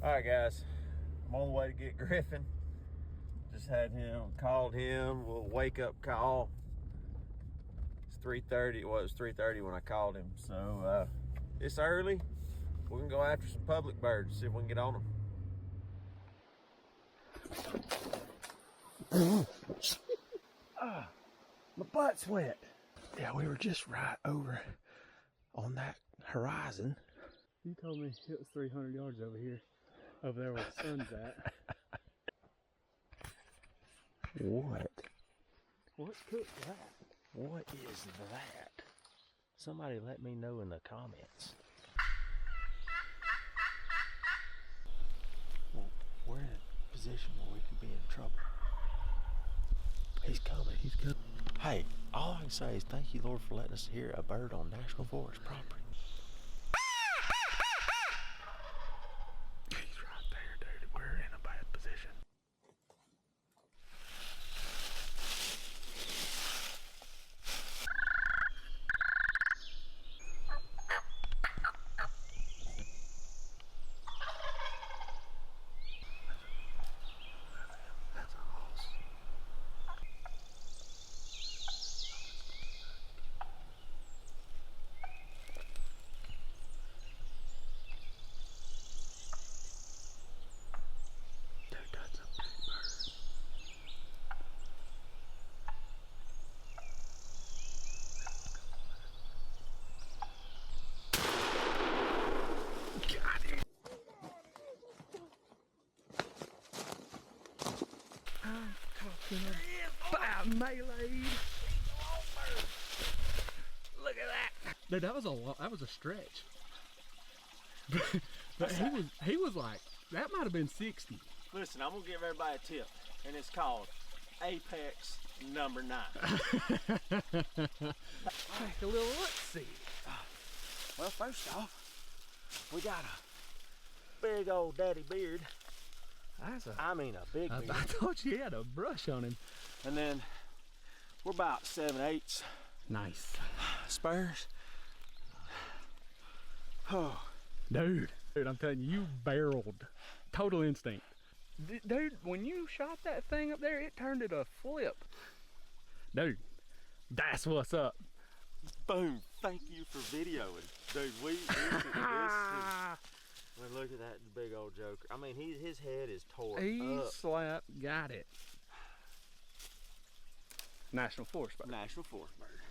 Alright guys, I'm on the way to get Griffin. Just called him, a little wake up call. It's 3:30, well it was 3:30 when I called him. So it's early, we can go after some public birds, see if we can get on them. My butt's wet. Yeah, we were just right over on that horizon. You told me it was 300 yards over here. Over there where the sun's at. What? What's cooked that? What is that? Somebody let me know in the comments. Well, we're in a position where we could be in trouble. He's coming. He's coming. Hey, all I can say is thank you, Lord, for letting us hear a bird on National Forest property. He's right there, dude. We're in a bad position. That's a horse. Dude, that's a big bird. Got it. I'm talking about melee. Look at that. Dude, that was a stretch. but he was like, that might have been 60. Listen, I'm gonna give everybody a tip, and it's called Apex number 9. Take a little look-see. Well, first off, we got a big old daddy beard. I mean a big beard. I thought you had a brush on him. And then we're about 7/8 Nice. spurs. Oh, Dude, I'm telling you, you barreled. Total instinct. Dude, when you shot that thing up there, it turned it a flip. Dude, that's what's up. boom! Thank you for videoing, dude. This is, look at that big old joker. I mean, his head is tore up. Slapped, got it. National Forest bird. National Forest bird.